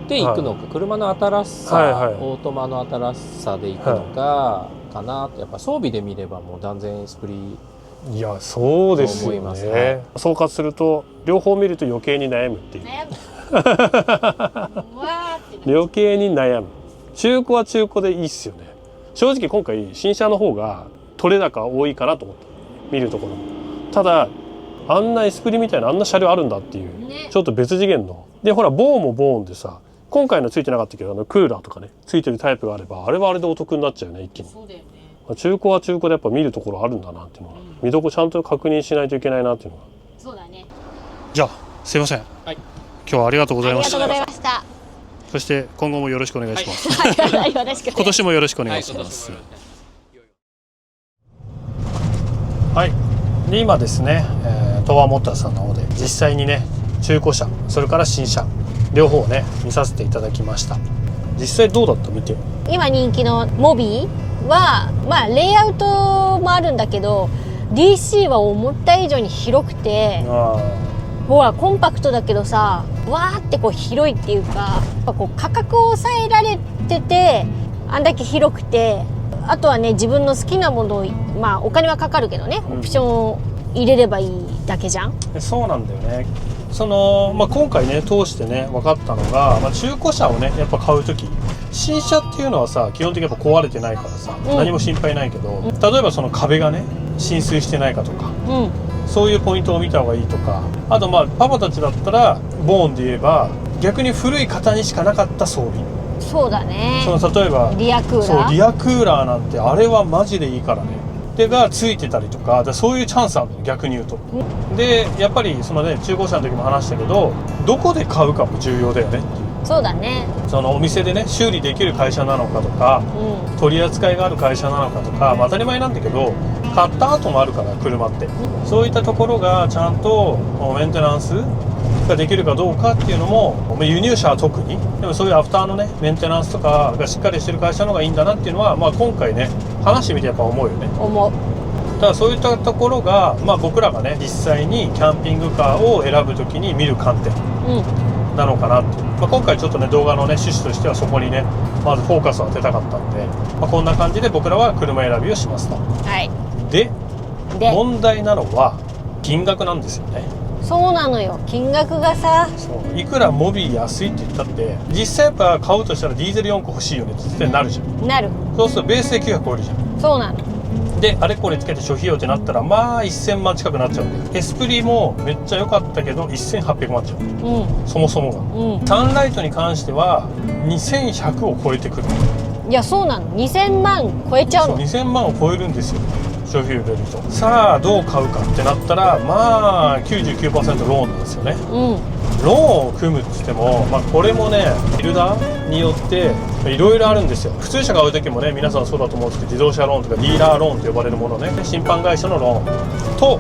で行くのか、車の新しさ、オートマの新しさで行くのか、かなと。やっぱ装備で見ればもう断然エスプリ。いやそうですよね。総括すると両方見ると余計に悩むっていう。余計に悩む。中古は中古でいいっすよね。正直今回新車の方が取れ高多いかなと思った、見るところ。ただあんなエスプリみたいなあんな車両あるんだっていう、ちょっと別次元の。でほらボーンもボーンでさ、今回のついてなかったけどクーラーとかねついてるタイプがあればあれはあれでお得になっちゃうよね、一気に。そうだよね。中古は中古でやっぱ見るところあるんだなっていうのは、見どころちゃんと確認しないといけないなっていうのが。そうだね。じゃあすいません、今日はありがとうございました。ありがとうございました。そして今後もよろしくお願いします。今年もよろしくお願いします。はい。で今ですね、東和モーターさんの方で実際にね中古車それから新車両方をね見させていただきました。実際どうだった？見て。今人気のモビーはレイアウトもあるんだけど DC は思った以上に広くて、ほらコンパクトだけどさわーってこう広いっていうか、やっぱこう価格を抑えられててあんだけ広くて、あとはね自分の好きなものをお金はかかるけどね、オプションを入れればいいだけじゃん。そうなんだよね。今回ね通してね分かったのが、中古車をねやっぱ買う時、新車っていうのはさ基本的にやっぱ壊れてないからさ、何も心配ないけど、例えばその壁がね浸水してないかとか、そういうポイントを見た方がいいとか、あとパパたちだったらボーンで言えば逆に古い方にしかなかった装備。そうだね。例えばリアクーラー。そうリアクーラーなんてあれはマジでいいからね。でがついてたりとか、そういうチャンスあるの逆に言うと。でやっぱりそのね中古車の時も話したけど、どこで買うかも重要だよねっていう。そうだね。そのお店でね修理できる会社なのかとか、取り扱いがある会社なのかとか、当たり前なんだけど買った後もあるから車って、そういったところがちゃんとメンテナンスができるかどうかっていうのも、輸入者は特にでもそういうアフターのねメンテナンスとかがしっかりしてる会社の方がいいんだなっていうのは、今回ね話してみてやっぱ思うよね。思う。ただそういったところが、僕らがね実際にキャンピングカーを選ぶときに見る観点なのかなっていう、今回ちょっとね動画のね趣旨としてはそこにねまずフォーカスを当てたかったんで、こんな感じで僕らは車選びをしますと。はい。でで、問題なのは金額なんですよね。そうなのよ。金額がさ、そういくらモビー安いって言ったって実際やっぱ買うとしたらディーゼル4個欲しいよねって絶対なるじゃん。なる。そうするとベースで900超えるじゃん。そうなの。であれこれつけて諸費用ってなったら1000万近くなっちゃうんだよ。エスプリもめっちゃ良かったけど1800万ちゃう、そもそもが、サンライトに関しては2100を超えてくる。いや、そうなの。2000万超えちゃうの。そう2000万を超えるんですよ消費入れると。さあどう買うかってなったら99% ローンなんですよね。ローンを組むって言っても、これもねビルダーによっていろいろあるんですよ。普通車買う時もね皆さんそうだと思うんですけど、自動車ローンとかディーラーローンと呼ばれるものね、審判会社のローンと、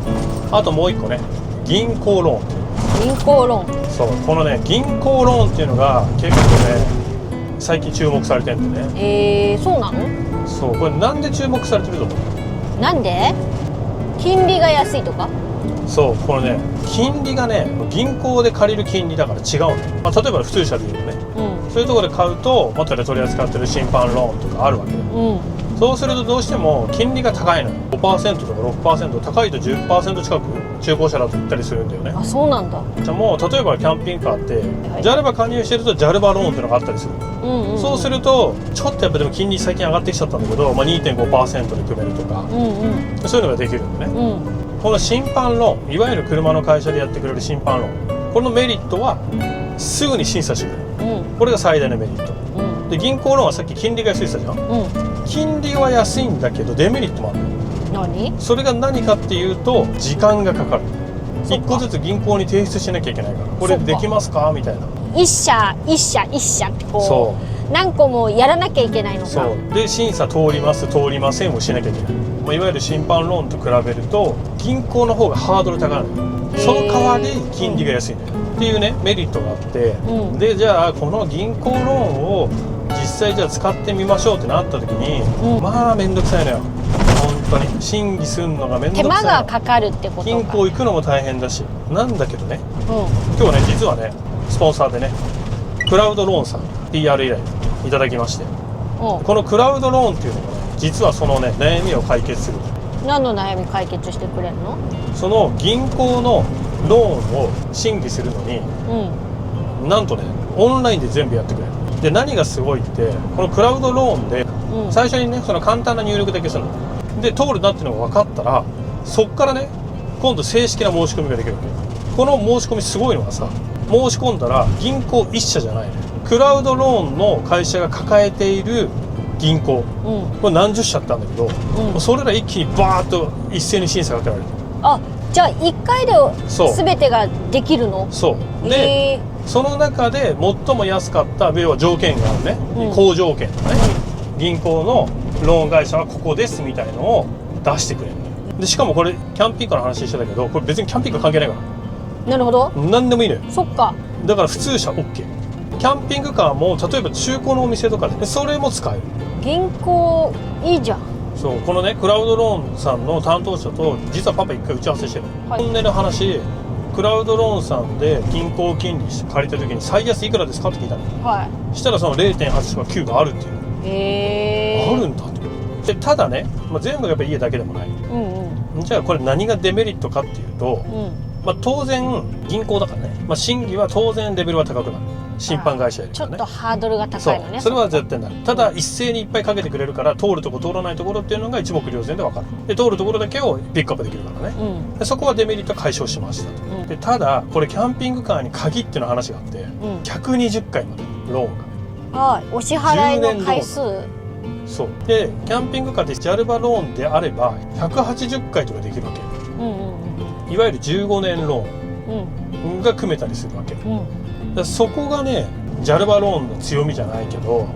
あともう一個ね銀行ローンっていう。銀行ローン。そう、このね銀行ローンっていうのが結構ね最近注目されてるんでね。そうなの？そう、これなんで注目されてると思う？なんで？金利が安いとか？そう、これね金利がね銀行で借りる金利だから違うの、例えば普通車でいうとね、そういうところで買うと元で取り扱ってる審判ローンとかあるわけよ、そうするとどうしても金利が高いのよ。 5% とか 6%、 高いと 10% 近く中古車だと言ったりするんだよね。あ、そうなんだ。じゃあもう例えばキャンピングカーって、はい、JALBA 加入してると JALBA ローンっていうのがあったりする、そうするとちょっとやっぱでも金利最近上がってきちゃったんだけど、2.5% で組めるとか、そういうのができるんだね、この審判ローン、いわゆる車の会社でやってくれる審判ローン、このメリットはすぐに審査してくれる、これが最大のメリット、で銀行ローンはさっき金利が安いって言ったじゃん、金利は安いんだけどデメリットもあるの。何？それが何かっていうと時間がかかる。1個ずつ銀行に提出しなきゃいけないから、これできますかみたいな、一社一社一社ってこう何個もやらなきゃいけないのか。そうで審査通ります通りませんをしなきゃいけない、いわゆる審判ローンと比べると銀行の方がハードル高いの。その代わり金利が安いんだよっていうねメリットがあって、でじゃあこの銀行ローンを実際じゃあ使ってみましょうってなった時に、めんどくさいのよ本当に。審議するのがめんどくさいの。手間がかかるってことか。銀行行くのも大変だしなんだけどね、今日ね実はねスポンサーでねクラウドローンさん PR 依頼いただきまして、このクラウドローンっていうのがね実はそのね悩みを解決する。何の悩み解決してくれるの？その銀行のローンを審議するのに、なんとねオンラインで全部やってくれる。で何がすごいってこのクラウドローンで最初にねその簡単な入力だけするので通るなっていうのが分かったら、そっからね今度正式な申し込みができるわけ。この申し込みすごいのがさ、申し込んだら銀行1社じゃないね、クラウドローンの会社が抱えている銀行、これ何十社ってあるんだけど、それら一気にバーッと一斉に審査がかけられる。あ、じゃあ1回で全てができるの？そうで、その中で最も安かった要は条件があるね、好条件とかね、銀行のローン会社はここですみたいのを出してくれるのよ。でしかもこれキャンピングカーの話してたけど、これ別にキャンピングカー関係ないから。なるほど。何でもいいのよ。そっか。だから普通車 OK。キャンピングカーも例えば中古のお店とかでそれも使える。銀行いいじゃん。そう、このねクラウドローンさんの担当者と実はパパ一回打ち合わせしてる、本音の話、クラウドローンさんで銀行金利借りた時に最安いくらですかって聞いたの、したらその 0.8 とか9があるっていう。あるんだと。でただね、全部がやっぱ家だけでもない、じゃあこれ何がデメリットかっていうと、当然銀行だからね、審議は当然レベルは高くなる。審判会社よりちょっとハードルが高いのね。それは絶対なる。ただ一斉にいっぱいかけてくれるから、通るとこ通らないところっていうのが一目瞭然で分かる。で通るところだけをピックアップできるからね、でそこはデメリット解消しましたと、でただこれキャンピングカーに限っての話があって、120回までローンが、お支払いの回数。そうでキャンピングカーって JALBA ローンであれば180回とかできるわけ、いわゆる15年ローンが組めたりするわけ、そこがね JALBA ローンの強みじゃないけど、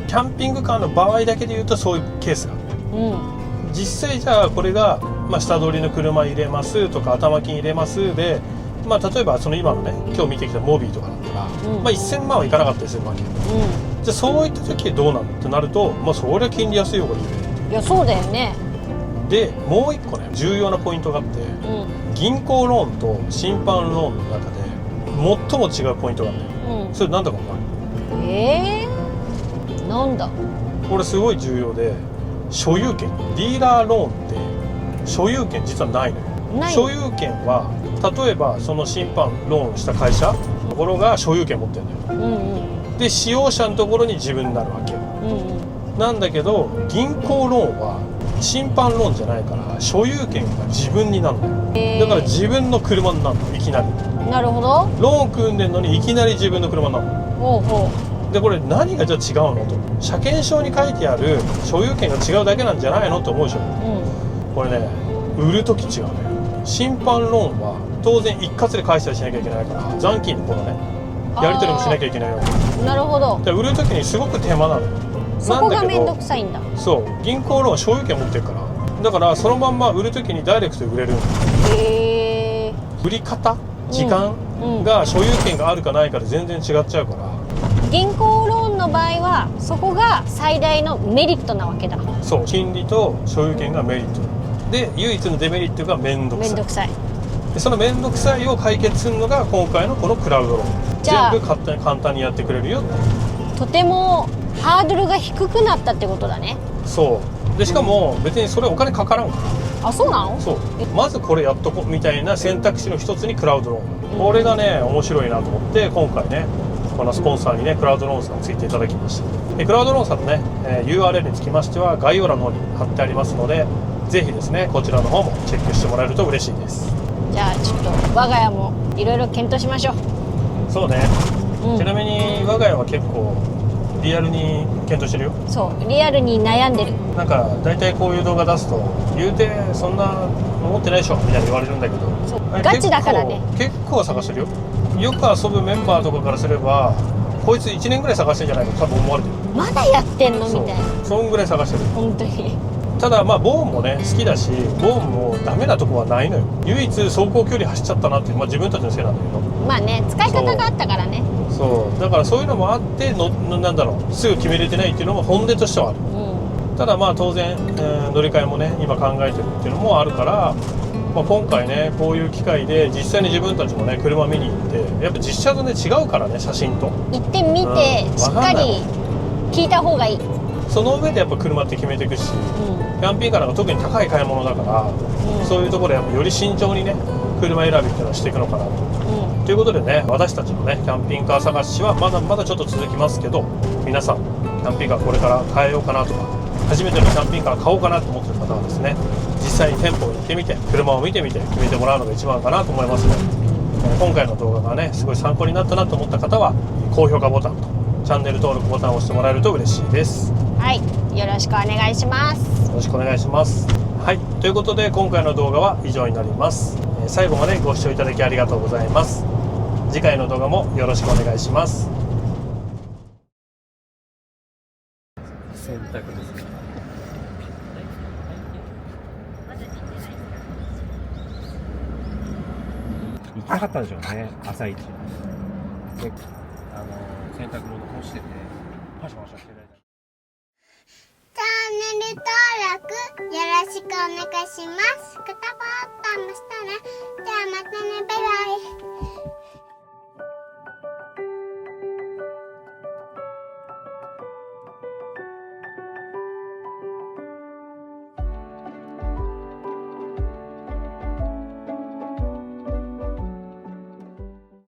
キャンピングカーの場合だけで言うとそういうケースが、実際じゃあこれが、下取りの車入れますとか頭金入れますでまあ例えばその今のね今日見てきたモビーとかだったら、まあ1000万はいかなかったりするわけよ。じゃあそういった時どうなのってなると、まあそりゃ金利安い方がいいよね。いやそうだよね。でもう一個ね重要なポイントがあって、銀行ローンと審判ローンの中で最も違うポイントがあるんだよ。それなんだか分かる？なんだ？これすごい重要で、所有権。ディーラーローンって所有権実はないのよ。所有権は例えばその審判ローンした会社のところが所有権持ってるんだよ。で使用者のところに自分になるわけ。なんだけど銀行ローンは審判ローンじゃないから所有権が自分になるのよ。だから自分の車になるの、いきなり。なるほど。ローン組んでんのにいきなり自分の車になるの。でこれ何がじゃあ違うのと、車検証に書いてある所有権が違うだけなんじゃないのって思うでしょ。これね売る時違うのよ。審判ローンは当然一括で返したりしなきゃいけないから残金のこのねやり取りもしなきゃいけないよ。なるほど。で売る時にすごく手間なのよ。そこが面倒くさいんだ。そう、銀行ローンは所有権持ってるから、だからそのまんま売る時にダイレクトで売れるんだよ。売り方、時間が所有権があるかないかで全然違っちゃうから。銀行ローンの場合はそこが最大のメリットなわけだ。そう、金利と所有権がメリットで、唯一のデメリットが面倒くさい。でその面倒くさいを解決するのが今回のこのクラウドローン。全部簡単にやってくれるよって。とてもハードルが低くなったってことだね。そうで、しかも別にそれお金かからんから。あ、そうなの？そう、まずこれやっとこみたいな選択肢の一つにクラウドローン、これがね面白いなと思って今回ねこのスポンサーにねクラウドローンさんついていただきました。でクラウドローンさんのね、URL につきましては概要欄の方に貼ってありますので、ぜひですねこちらの方もチェックしてもらえると嬉しいです。じゃあちょっと我が家もいろいろ検討しましょう。そうね、ちなみに我が家は結構リアルに検討してるよ。そうリアルに悩んでる。なんか大体こういう動画出すと言うてそんな思ってないでしょみたいに言われるんだけど、ガチだからね。結構探してるよ。よく遊ぶメンバーとかからすればこいつ1年ぐらい探してんじゃないかと多分思われてる。まだやってんのみたいな。そんぐらい探してる本当に。ただまあボーンもね好きだし、ボーンもダメなとこはないのよ。唯一走行距離走っちゃったなっていう、まあ、自分たちのせいなんだけど、まあね使い方があったからね。そうだからそういうのもあってなんだろう、すぐ決めれてないっていうのも本音としてはある。ただまあ当然、乗り換えもね今考えてるっていうのもあるから、まあ、今回ねこういう機会で実際に自分たちもね車見に行って、やっぱ実車とね違うからね、写真と行ってみて、しっかり聞いた方がいい。その上でやっぱ車って決めていくし、キャンピングカーなんか特に高い買い物だから、そういうところでやっぱより慎重にね車選びっていうのはしていくのかなということでね、私たちのねキャンピングカー探しはまだまだちょっと続きますけど、皆さんキャンピングカーこれから変えようかなとか、初めてのキャンピングカー買おうかなと思ってる方はですね、実際に店舗に行ってみて車を見てみて決めてもらうのが一番かなと思いますので、今回の動画がねすごい参考になったなと思った方は高評価ボタンとチャンネル登録ボタンを押してもらえると嬉しいです。はい、よろしくお願いします。よろしくお願いします。はい、ということで今回の動画は以上になります。最後までご視聴いただきありがとうございます。次回の動画もよろしくお願いします。選択ですね。行きたかったでしょうね、朝一。で洗濯物干しててパシャパシャしてる間に。チャンネル登録よろしくお願いします。グッドボタンもしたね。じゃあまたね、バイバイ。